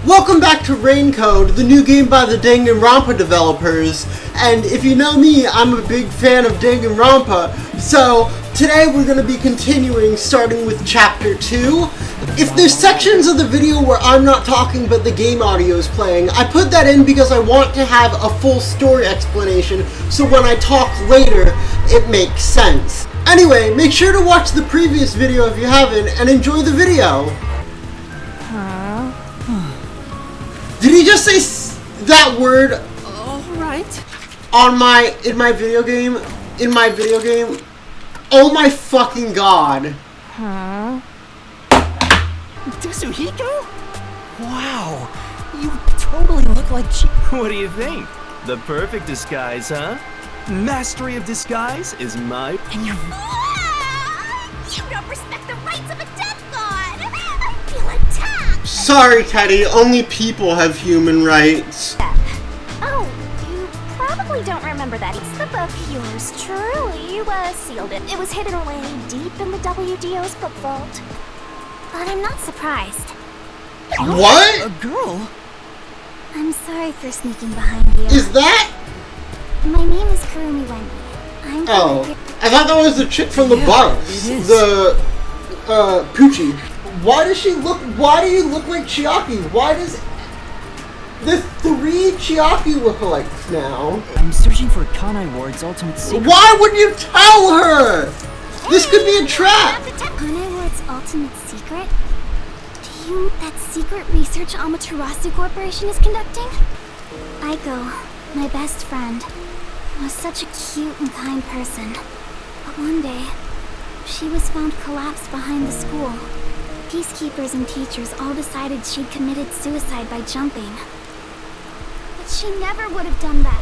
Welcome back to Raincode, the new game by the Danganronpa developers. And if you know me, I'm a big fan of Danganronpa. So today we're going to be continuing, starting with Chapter 2. If there's sections of the video where I'm not talking but the game audio is playing, I put that in because I want to have a full story explanation so when I talk later, it makes sense. Anyway, make sure to watch the previous video if you haven't, and enjoy the video. Did he just say that word? Alright. In my video game? Oh my fucking god. Huh? Tsuhiko? Wow. You totally look like What do you think? The perfect disguise, huh? Mastery of disguise is my... And you... You don't respect the rights of a death god! I feel attacked! Sorry, Teddy. Only people have human rights. Oh, you probably don't remember that. It's the book yours truly was sealed in. It was hidden away deep in the WDO's book vault. But I'm not surprised. What? A girl? I'm sorry for sneaking behind you. Is that? My name is Kurumi Wendy. I'm Oh, I thought that was the chick from the bus. it is. The, Poochie. Why do you look like Chiaki? Why does... There's 3 Chiaki lookalikes now. I'm searching for Kanai Ward's ultimate secret. Why would you tell her? This could be a trap. Kanai Ward's ultimate secret? Do you mean that secret research Amaterasu Corporation is conducting? Aiko, my best friend, was such a cute and kind person. But one day, she was found collapsed behind the school. Peacekeepers and teachers all decided she'd committed suicide by jumping. But she never would have done that.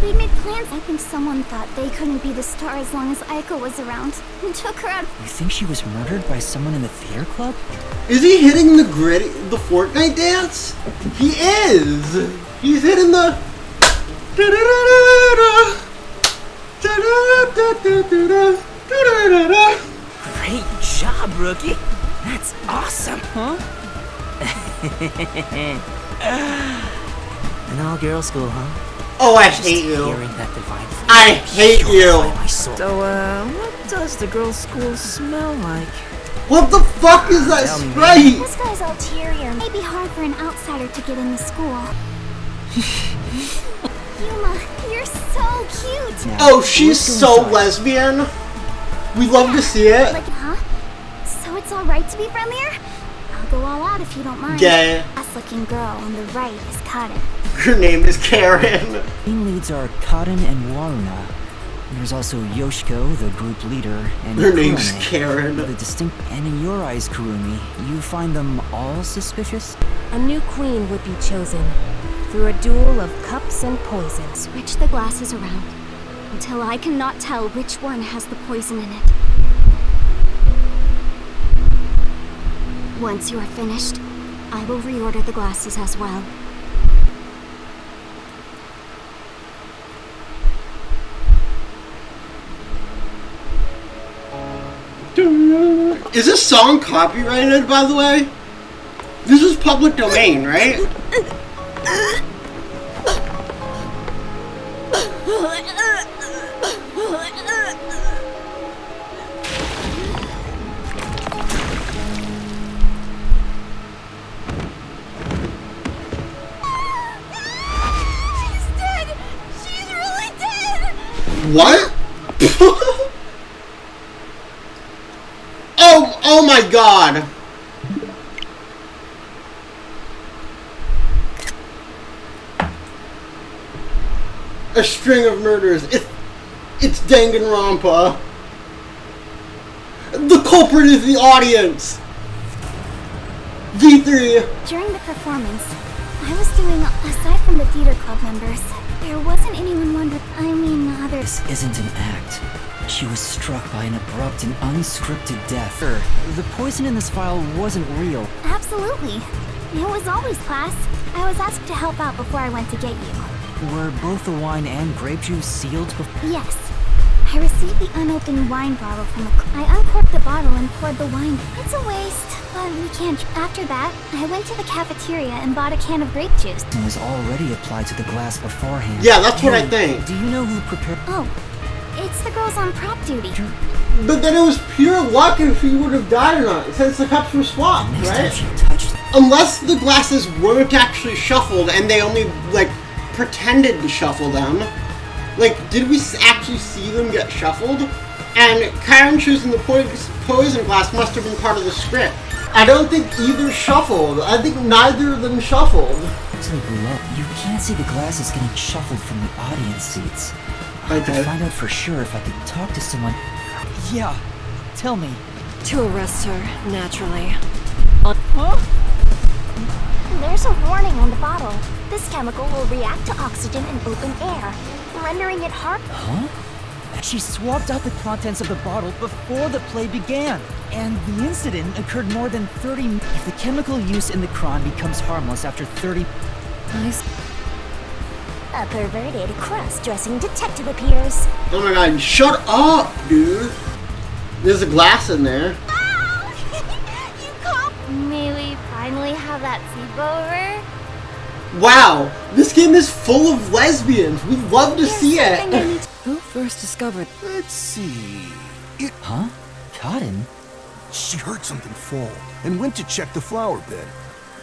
We made plans. I think someone thought they couldn't be the star as long as Aiko was around, and took her out. You think she was murdered by someone in the theater club? Is he hitting the Fortnite dance? He is. He's hitting the... Great job, rookie. That's awesome, huh? An all-girl school, huh? Oh, I hate you. Hearing that divine I hate you. my soul. So, what does the girls' school smell like? What the fuck is that sprite? This guy's ulterior. It may be hard for an outsider to get into school. Yuma, you're so cute. Now, Oh, she's let's go so inside. lesbian. We love to see it. Like, huh? So it's alright to be friendlier? I'll go all out if you don't mind. Gay. Last-looking girl on the right is Karen. Her name is Karen. Team leads are Cotton and Waruna. There's also Yoshiko, the group leader, and Her name's Kurame, Karen. the distinct. And in your eyes, Kurumi, you find them all suspicious? A new queen would be chosen through a duel of cups and poison. Switch the glasses around until I cannot tell which one has the poison in it. Once you are finished, I will reorder the glasses as well. Is this song copyrighted, by the way? This is public domain, right? She's dead! She's really dead! What? Oh my god. A string of murders. It's Danganronpa. The culprit is the audience. V3. During the performance, I was doing, aside from the theater club members, there wasn't anyone others. This isn't an act. She was struck by an abrupt and unscripted death. The poison in this vial wasn't real. Absolutely. It was always class. I was asked to help out before I went to get you. Were both the wine and grape juice sealed before? Yes. I I received the unopened wine bottle from I uncorked the bottle and poured the wine. It's a waste, but we can't. After that, I went to the cafeteria and bought a can of grape juice. It was already applied to the glass beforehand. Yeah, that's what I think. Do you know who prepared? Oh, it's the girls on prop duty. But then it was pure luck if he would have died or not, since the cups were swapped, Next time right? she touched. Unless the glasses weren't actually shuffled and they only, like, pretended to shuffle them. Like, did we actually see them get shuffled? And Karen choosing the poison glass must have been part of the script. I don't think either shuffled. I think neither of them shuffled. It's like look, you can't see the glasses getting shuffled from the audience seats. I Okay. could find out for sure if I could talk to someone. Yeah, tell me. To arrest her, naturally. Huh? There's a warning on the bottle. This chemical will react to oxygen in open air, rendering it hard. Huh? She swapped out the contents of the bottle before the play began. And the incident occurred more than 30 minutes. If the chemical use in the crime becomes harmless after 30... Nice. A perverted cross-dressing detective appears. Oh my god, shut up, dude. There's a glass in there. You cop! May we finally have that sleepover? Wow, this game is full of lesbians. We'd love to see it. Who first discovered? Let's see. Huh? Cotton? She heard something fall and went to check the flower bed.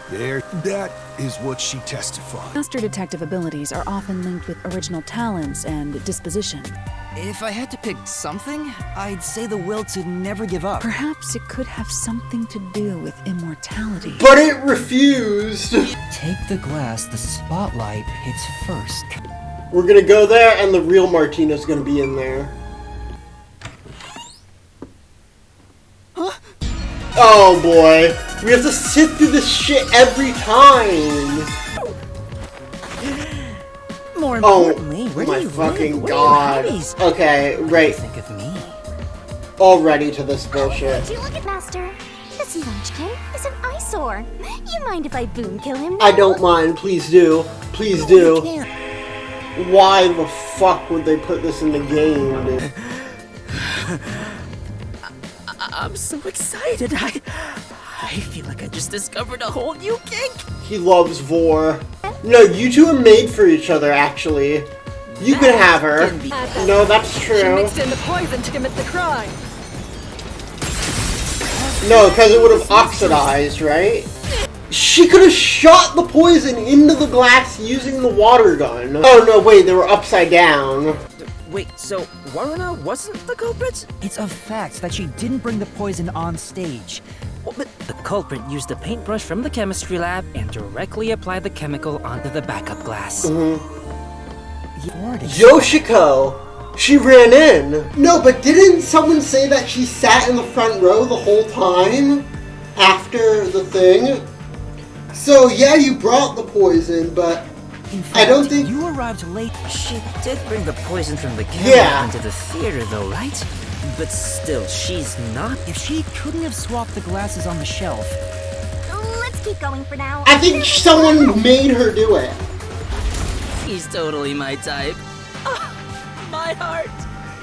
There, that is what she testified. Master detective abilities are often linked with original talents and disposition. If I had to pick something, I'd say the will to never give up. Perhaps it could have something to do with immortality. But it refused. Take the glass the spotlight hits first. We're gonna go there and the real Martina's gonna be in there. Huh? Oh boy. We have to sit through this shit every time. More Oh importantly, where do my you fucking live? What god. are your hobbies? Okay, right. Think of me. Already to this bullshit. Would you look at Master? This munchkin is an eyesore. You mind if I boom kill him now? I don't mind. Please do. Please do. Why the fuck would they put this in the game, dude? I'm so excited. I feel like I just discovered a whole new kink. He loves Vor. No, you two are made for each other, actually. You can have her. No, that's She true. mixed in the poison to commit the crime. No, because it would have oxidized, right? She could have shot the poison into the glass using the water gun. Oh, no, wait, they were upside down. Wait, so Waruna wasn't the culprit? It's a fact that she didn't bring the poison on stage. Well, but the culprit used a paintbrush from the chemistry lab and directly applied the chemical onto the backup glass. Yoshiko! She ran in. No, but didn't someone say that she sat in the front row the whole time? After the thing? So, yeah, you brought the poison, but In fact, I don't think... you arrived late. She did bring the poison from the camera Yeah. into the theater though, right? But still, she's not. If she couldn't have swapped the glasses on the shelf, Let's keep going for now. I think someone made her do it. He's totally my type. Ah, my heart.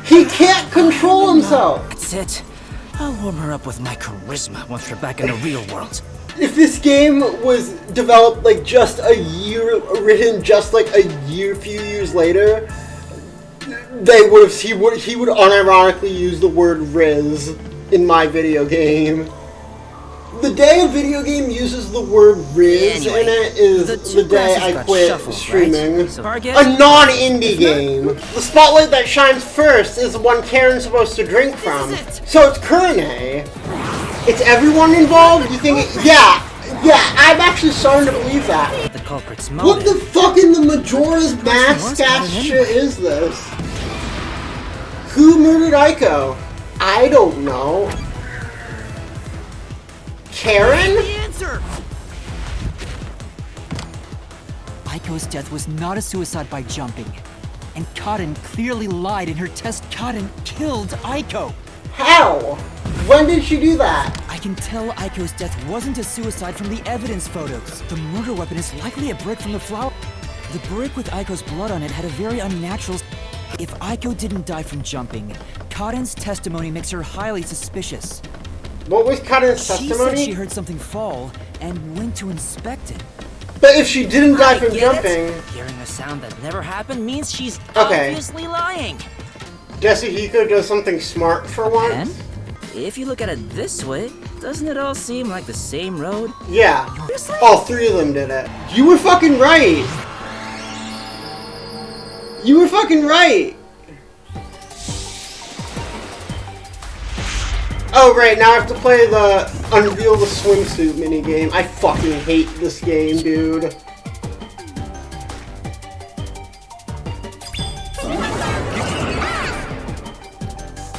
He can't control himself. That's it. I'll warm her up with my charisma once we're back in the real world. If this game was developed like just a year, written just like a year, few years later, they would have. He would unironically use the word Riz in my video game. The day a video game uses the word Riz Anyway, in it is the the two day glasses I got quit shuffled, streaming. right? So target- A non-indie game. The spotlight that shines first is the one Karen's supposed to drink from. So it's Kurene. It's everyone involved? You think it, yeah, I'm actually starting to believe that. The culprit's What motive. the fuck in the Majora's Mask Majora's ass Mask shit is this? Who murdered Aiko? I don't know. Karen? Aiko's death was not a suicide by jumping. And Cotton clearly lied in her test. Cotton killed Aiko. How? When did she do that? I can tell Aiko's death wasn't a suicide from the evidence photos. The murder weapon is likely a brick from the flower. The brick with Aiko's blood on it had a very unnatural... If Aiko didn't die from jumping, Kaden's testimony makes her highly suspicious. What was Kaden's She testimony? said she heard something fall and went to inspect it. But if she didn't die I from get jumping... it. Hearing a sound that never happened means she's Okay. obviously lying. Yasuhiko does something smart for once. And? If you look at it this way, doesn't it all seem like the same road? Yeah. Seriously? All three of them did it. You were fucking right! You were fucking right! Oh, right, now I have to play the Unveil the Swimsuit minigame. I fucking hate this game, dude.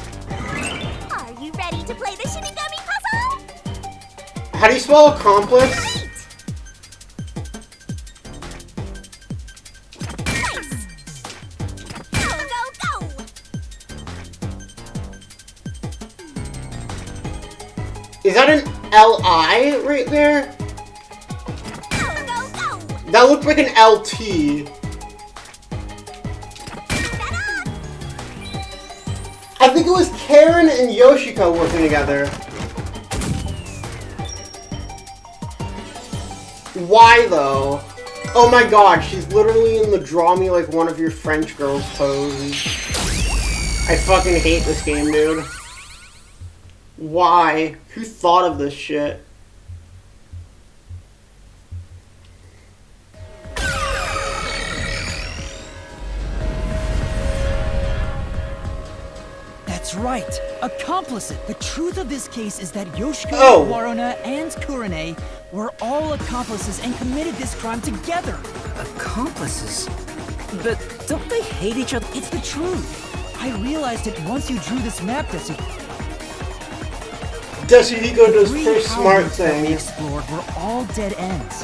Are you ready to play the Shinigami puzzle? How do you spell accomplice? Nice! Go, go, go! Is that an L-I right there? Go, go, go! That looked like an LT. I think it was Karen and Yoshiko working together. Why though? Oh my god, she's literally in the draw me like one of your French girls pose. I fucking hate this game, dude. Why? Who thought of this shit? That's right! Accomplice it! The truth of this case is that Yoshiko, Oh. Waruna, and Kurane were all accomplices and committed this crime together! Accomplices? But don't they hate each other? It's the truth! I realized it once you drew this map, Yasuhiko does Three first smart houses that we thing. explored were all dead ends.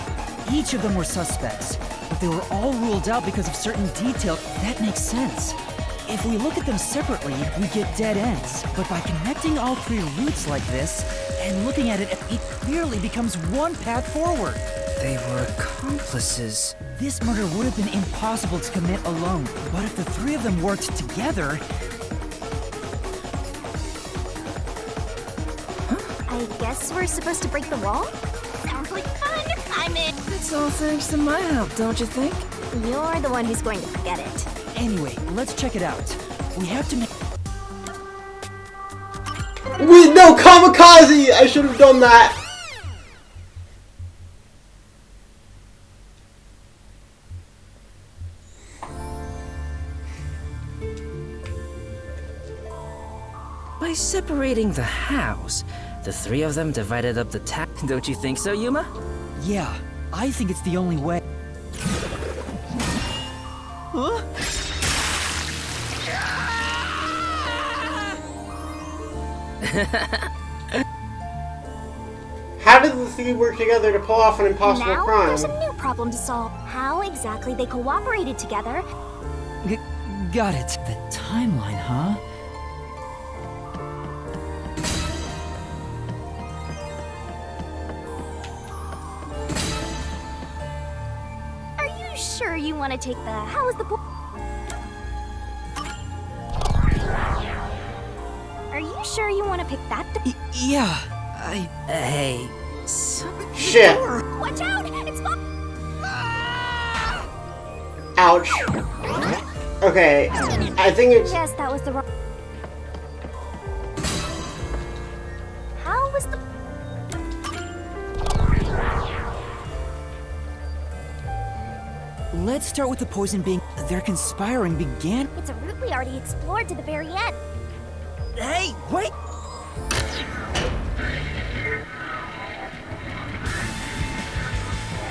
Each of them were suspects, but they were all ruled out because of certain details. That makes sense. If we look at them separately, we get dead ends. But by connecting all three routes like this, and looking at it, it clearly becomes one path forward. They were accomplices. This murder would have been impossible to commit alone, but if the three of them worked together... I guess we're supposed to break the wall? Sounds like fun! I'm in! It's all thanks to my help, don't you think? You're the one who's going to forget it. Anyway, let's check it out. We have to make... Wait, no, kamikaze! I should have done that. By separating the house, the three of them divided up the task. Don't you think so, Yuma? Yeah, I think it's the only way. Huh? How did the three work together to pull off an impossible Now crime? there's a new problem to solve. How exactly they cooperated together. Got it. The timeline, huh? Are you sure you want to take the... How is the... Are you sure you want to pick that... Yeah, Hey, Shit. Watch out! It's... Ouch. Okay, I think it's... Yes, that was the wrong... How was the... Let's start with the poison being... Their conspiring began... It's a route we already explored to the very end. Hey, wait!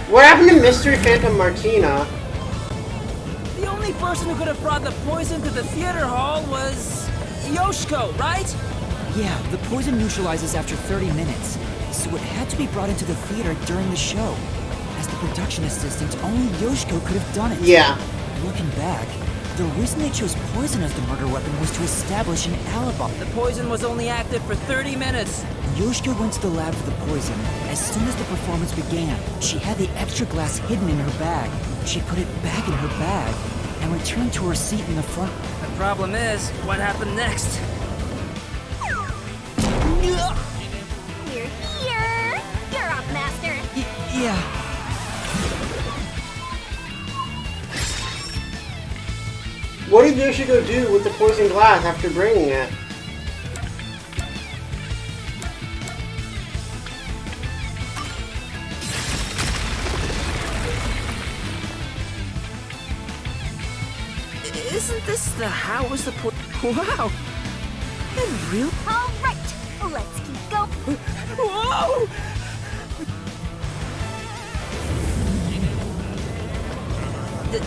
What happened to Mystery Phantom Martina? the only person who could have brought the poison to the theater hall was Yoshiko, right? Yeah, the poison neutralizes after 30 minutes, so it had to be brought into the theater during the show. As the production assistant, only Yoshiko could have done it. Yeah. Looking back, the reason they chose poison as the murder weapon was to establish an alibi. The poison was only active for 30 minutes. Yoshiko went to the lab for the poison. As soon as the performance began, she had the extra glass hidden in her bag. She put it back in her bag, and returned to her seat in the front. The problem is, what happened next? We're here! You're up, Master! Yeah. What did Yoshiko do with the poison glass after bringing it? Isn't this the house the Wow! And real? Alright, let's keep going. Whoa!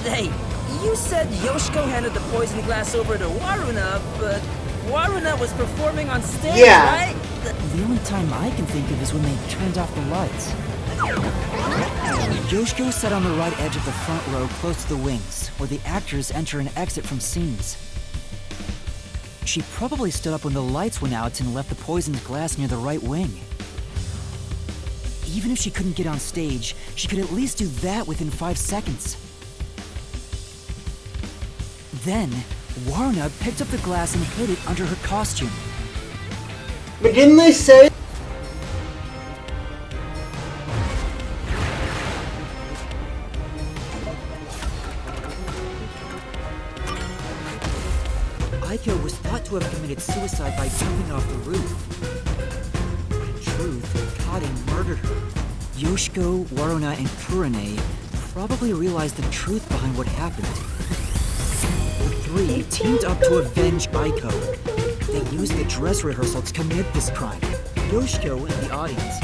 Hey, you said Yoshiko handed the poison glass over to Waruna, but Waruna was performing on stage, Yeah. right? The only time I can think of is when they turned off the lights. Yoshiko sat on the right edge of the front row close to the wings, where the actors enter and exit from scenes. She probably stood up when the lights went out and left the poisoned glass near the right wing. Even if she couldn't get on stage, she could at least do that within 5 seconds. Then, Waruna picked up the glass and hid it under her costume. But didn't they say... Aiko was thought to have committed suicide by jumping off the roof. But in truth, Kaede murdered her. Yoshiko, Waruna, and Kurane probably realized the truth behind what happened. The three teamed up to avenge Aiko. They used the dress rehearsal to commit this crime. Yoshiko and the audience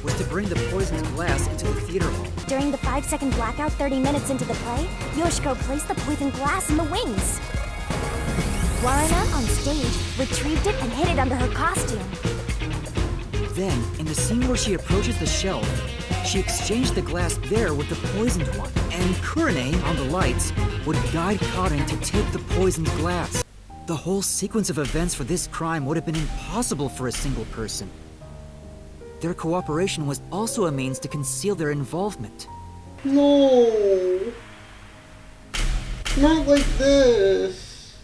was to bring the poisoned glass into the theater hall. During the 5-second blackout 30 minutes into the play, Yoshiko placed the poison glass in the wings. Waruna, on stage, retrieved it and hid it under her costume. Then, in the scene where she approaches the shelf, she exchanged the glass there with the poisoned one. And Kurane, on the lights, would guide Kaede to take the poisoned glass. The whole sequence of events for this crime would have been impossible for a single person. Their cooperation was also a means to conceal their involvement. No. Not like this.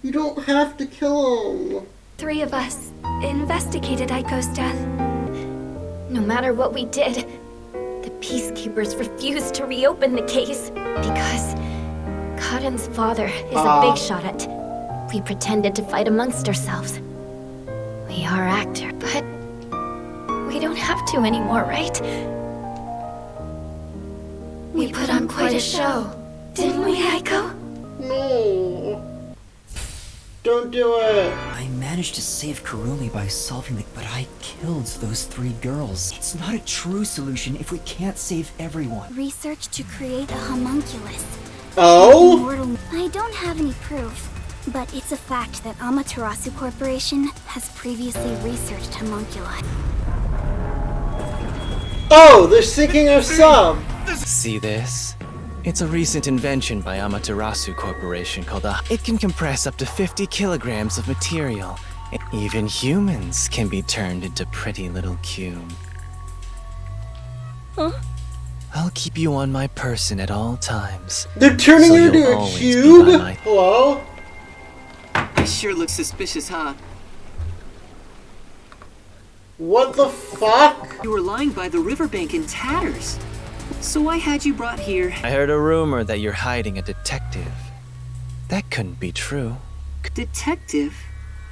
You don't have to kill him. 3 of us investigated Aiko's death. No matter what we did, the Peacekeepers refused to reopen the case because Kaden's father is a big shot at. We pretended to fight amongst ourselves. We are actor, but we don't have to anymore, right? We put on quite a show, didn't we, Aiko? No. Don't do it. I managed to save Kurumi by solving the... But I killed those 3 girls. It's not a true solution if we can't save everyone. Research to create a homunculus. Oh? Immortal. I don't have any proof, but it's a fact that Amaterasu Corporation has previously researched homunculi. Oh, they're sinking our sub. See this? It's a recent invention by Amaterasu Corporation called a... It can compress up to 50 kilograms of material. Even humans can be turned into pretty little cube. Huh? I'll keep you on my person at all times. They're turning So her into you'll a always be cube? by my- Hello? This sure looks suspicious, huh? What the fuck? You were lying by the riverbank in tatters. So I had you brought here. I heard a rumor that you're hiding a detective. That couldn't be true. Detective?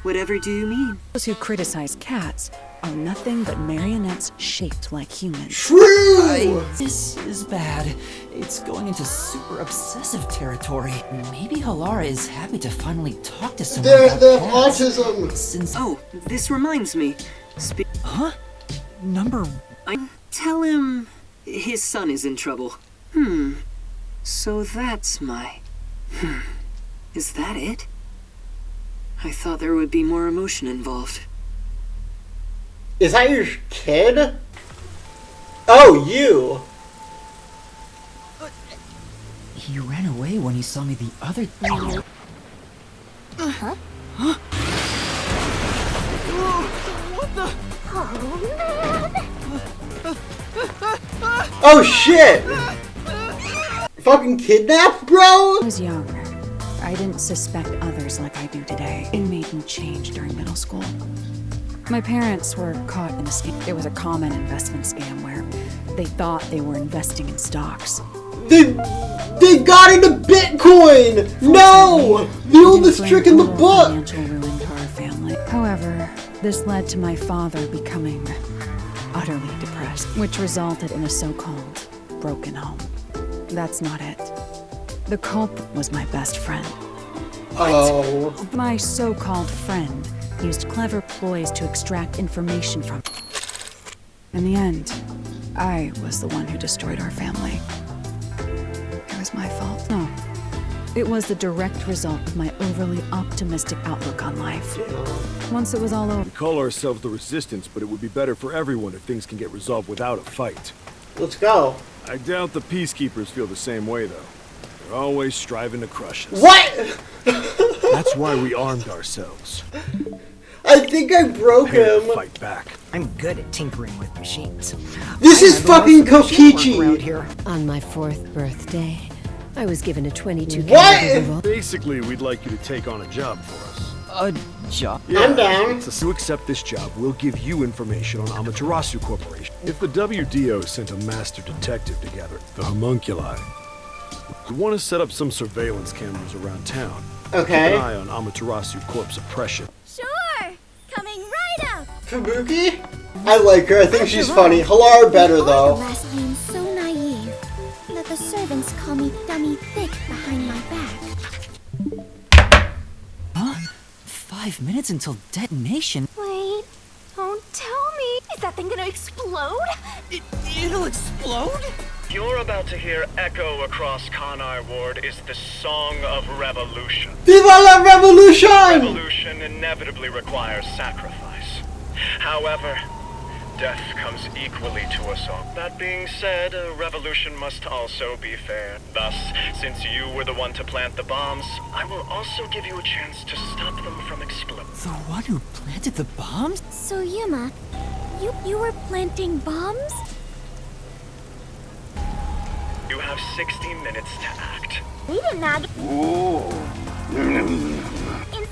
Whatever do you mean? Those who criticize cats are nothing but marionettes shaped like humans. True! This is bad. It's going into super obsessive territory. Maybe Halara is happy to finally talk to someone They about have cats. autism. Since... Oh, this reminds me. Huh? Number... Tell him his son is in trouble. So that's my... Is that it? I thought there would be more emotion involved. Is that your kid? Oh, you. He ran away when he saw me the other... Huh? Huh? What the? Oh, man! Oh, shit! fucking kidnapped, bro? I was young. I didn't suspect others like I do today. It made me change during middle school. My parents were caught in a scam. It was a common investment scam where they thought they were investing in stocks. They got into Bitcoin! No! The oldest trick in the book! Financial ruin to our family. However, this led to my father becoming utterly depressed, which resulted in a so-called broken home. That's not it. The culprit was my best friend. Oh. My so-called friend used clever ploys to extract information from. In the end, I was the one who destroyed our family. It was my fault. No. It was the direct result of my overly optimistic outlook on life. Once it was all over. We call ourselves the Resistance, but it would be better for everyone if things can get resolved without a fight. Let's go. I doubt the Peacekeepers feel the same way, though. They're always striving to crush us. What? That's why we armed ourselves. I think I broke Prepare him. to fight back. I'm good at tinkering with machines. This is fucking Kokichi. Around here. On my 4th birthday, I was given a 22 What? revolver. Basically, we'd like you to take on a job for us. A job? Yeah, I'm down. So to accept this job, we'll give you information on Amaterasu Corporation. If the WDO sent a master detective together, the homunculi, we want to set up some surveillance cameras around town. Okay. Keep an eye on Amaterasu Corp's oppression. Sure! Coming right up! Fubuki? I like her. I think she's funny. Halar better, though. Last name so naive that the servants call me Dummy Thick behind my back. Huh? 5 minutes until detonation? Wait, don't tell me. Is that thing gonna explode? It'll explode? You're about to hear echo across Kanar Ward is the Song of Revolution. Viva la Revolution! Revolution inevitably requires sacrifice. However, death comes equally to us all. That being said, a revolution must also be fair. Thus, since you were the one to plant the bombs, I will also give you a chance to stop them from exploding. The one who planted the bombs? So Yuma, you were planting bombs? You have 60 minutes to act. We didn't act. In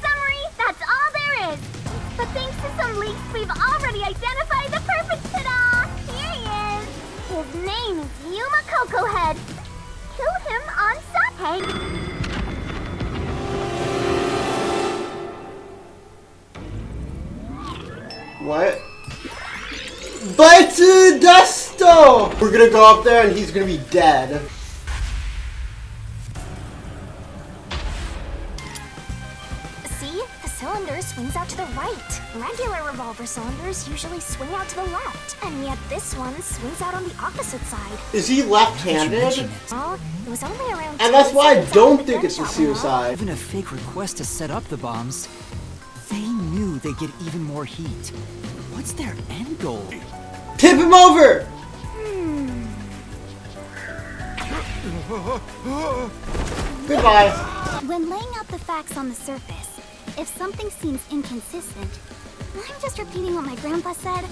summary, that's all there is. But thanks to some leaks, we've already identified the perfect ta-da! Here he is. His name is Yuma Cocohead. Kill him on Sunday. What? But Dusto! We're gonna go up there and he's gonna be dead. See? The cylinder swings out to the right. Regular revolver cylinders usually swing out to the left. And yet this one swings out on the opposite side. Is he left-handed? Well, it was only around And that's why I 10 don't seconds think it's a after the gunshot went off. suicide. Even a fake request to set up the bombs. They knew they'd get even more heat. What's their end goal? Tip him over! Goodbye. When laying out the facts on the surface, if something seems inconsistent, I'm just repeating what my grandpa said,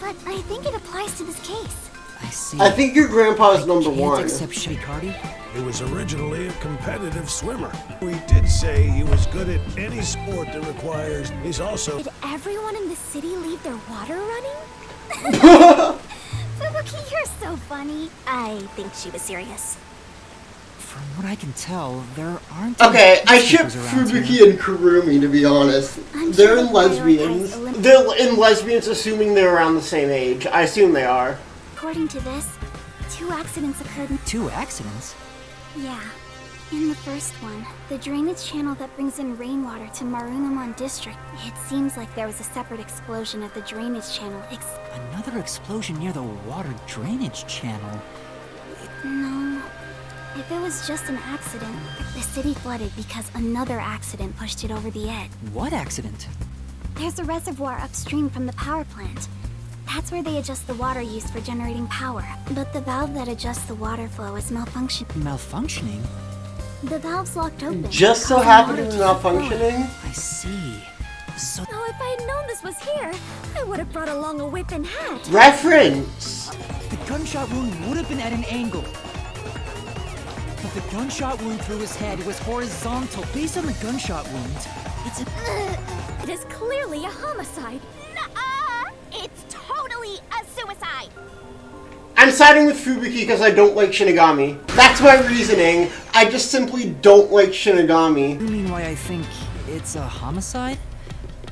but I think it applies to this case. I see. I think your grandpa is number Can't one. accept Shikari? He was originally a competitive swimmer. We did say he was good at any sport that requires. He's also. Did everyone in the city leave their water running? Fubuki, you're so funny. I think she was serious. From what I can tell, there aren't. Okay, I any ship peacekeepers around Fubuki here. and Kurumi, to be honest. I'm They're sure in they lesbians. prioritize Olympic- They're in lesbians, assuming they're around the same age. I assume they are. According to this, 2 accidents occurred in... 2 accidents? Yeah. In the first one, the drainage channel that brings in rainwater to Marunamon District, it seems like there was a separate explosion at the drainage channel. Another explosion near the water drainage channel. No. If it was just an accident, the city flooded because another accident pushed it over the edge. What accident? There's a reservoir upstream from the power plant. That's where they adjust the water used for generating power. But the valve that adjusts the water flow is malfunctioning. Malfunctioning? The valve's locked open. Just so causing happened to water be to malfunctioning? I see. So Oh, if I had known this was here, I would have brought along a whip and hat. Reference! the gunshot wound would have been at an angle. but the gunshot wound through his head was horizontal. Based on the gunshot wound, it's a... It is clearly a homicide. Nuh-uh! It's totally a suicide. I'm siding with Fubuki because I don't like Shinigami. That's my reasoning. I just simply don't like Shinigami. You mean why I think it's a homicide?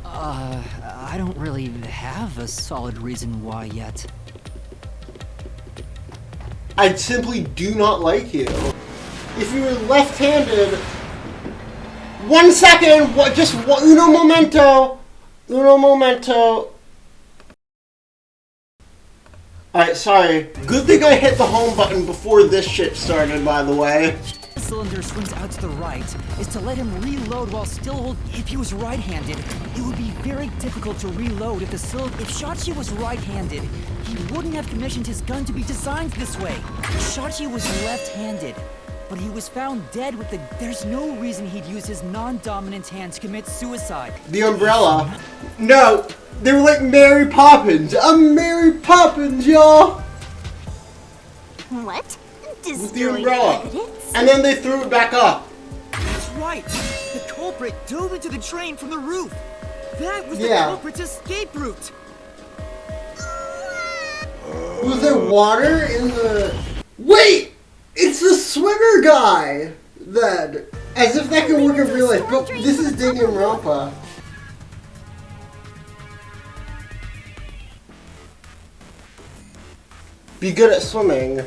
I don't really have a solid reason why yet. I simply do not like you. If you were left-handed... 1 second! What? Just one, uno momento! Uno momento. Alright, sorry. Good thing I hit the home button before this shit started, by the way. The cylinder swings out to the right is to let him reload while still hold. If he was right-handed, it would be very difficult to reload if the cylinder. If Shachi was right-handed, he wouldn't have commissioned his gun to be designed this way. Shachi was left-handed, but he was found dead with the. There's no reason he'd use his non-dominant hand to commit suicide. The umbrella. No, they were like Mary Poppins. I'm Mary Poppins, y'all. What? With the umbrella. And then they threw it back up. That's right. The culprit dove into the drain from the roof. That was the culprit's escape route. Was there water in the... Wait! It's the swimmer guy! Then. As if that could work in real life, but this is Danganronpa. Be good at swimming.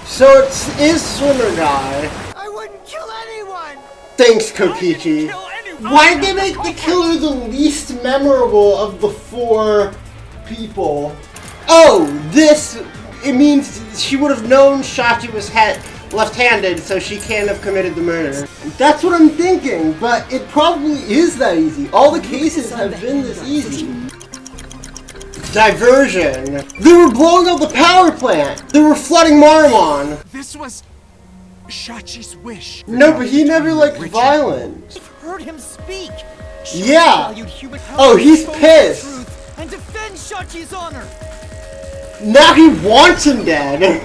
So it is swimmer guy. I wouldn't kill anyone! Thanks, Kokichi. Why did they make the killer the least memorable of the 4 people? Oh, this... It means she would have known Shachi was left-handed, so she can't have committed the murder. That's what I'm thinking, but it probably is that easy. All the cases have been this easy. Diversion. They were blowing up the power plant. They were flooding Marmon. This was Shachi's wish. No, but he never liked violence. I've heard him speak. Yeah. Oh, he's pissed. And defend Shachi's honor. Now he wants him dead.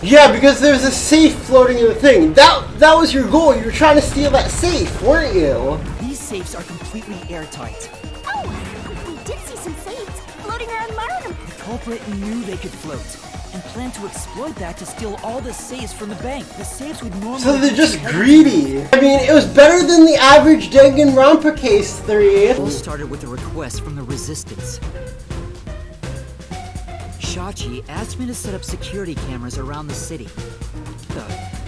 Yeah, because there's a safe floating in the thing. That was your goal. You were trying to steal that safe, weren't you? These safes are completely airtight. Oh, we did see some safes floating around Marnum. The culprit knew they could float and planned to exploit that to steal all the safes from the bank. The safes would normally... So they're just greedy. I mean, it was better than the average Danganronpa case 3. It all started with a request from the Resistance. Shachi asked me to set up security cameras around the city.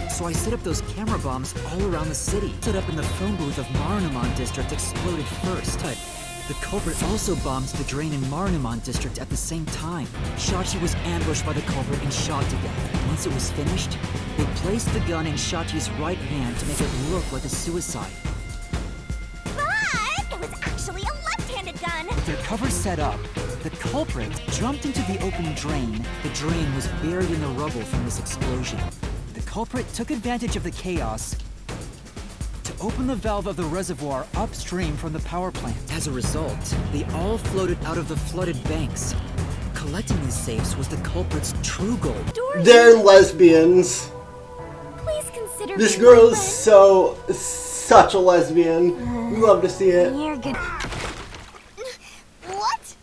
So I set up those camera bombs all around the city. Set up in the phone booth of Marunouman District exploded first. The culprit also bombed the drain in Marunouman District at the same time. Shachi was ambushed by the culprit and shot to death. Once it was finished, they placed the gun in Shachi's right hand to make it look like a suicide. But it was actually a left-handed gun. With their cover set up, the culprit jumped into the open drain. The drain was buried in the rubble from this explosion. The culprit took advantage of the chaos to open the valve of the reservoir upstream from the power plant. As a result, they all floated out of the flooded banks. Collecting these safes was the culprit's true goal. They're lesbians. Please consider this girl is such a lesbian. We love to see it. You're good. What?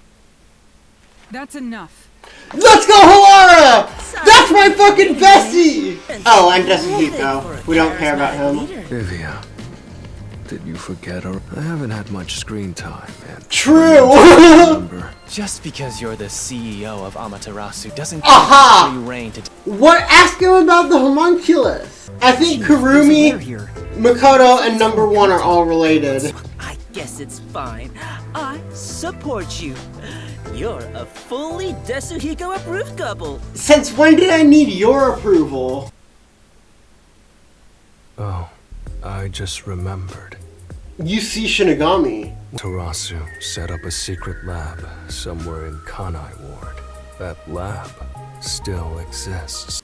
That's enough. Let's go, Halara! That's my fucking bestie! Oh, and Yasuhiko. We don't care about him. Vivia, did you forget her? I haven't had much screen time, man. True! Just because you're the CEO of Amaterasu doesn't give Aha! you free reign to... What? Ask him about the homunculus. I think Kurumi, Makoto, and Number 1 are all related. I guess it's fine. I support you. You're a fully Desuhiko approved couple. Since when did I need your approval? Oh, I just remembered. You see Shinigami. Tarasu set up a secret lab somewhere in Kanai Ward. That lab still exists.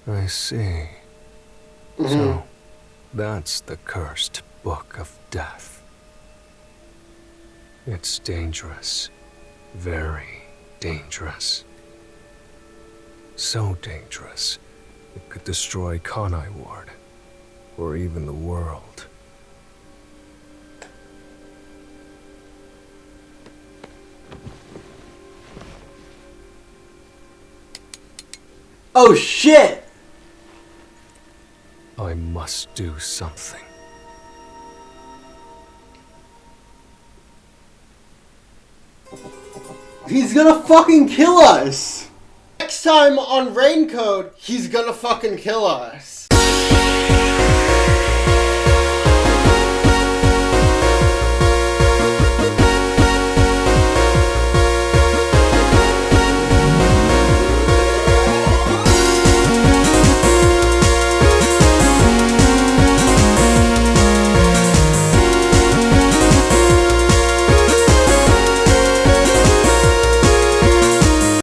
I see. So, that's the cursed Book of Death. It's dangerous. Very dangerous. So dangerous, it could destroy Kanai Ward, or even the world. Oh shit! I must do something. He's gonna fucking kill us! Next time on Rain Code, he's gonna fucking kill us.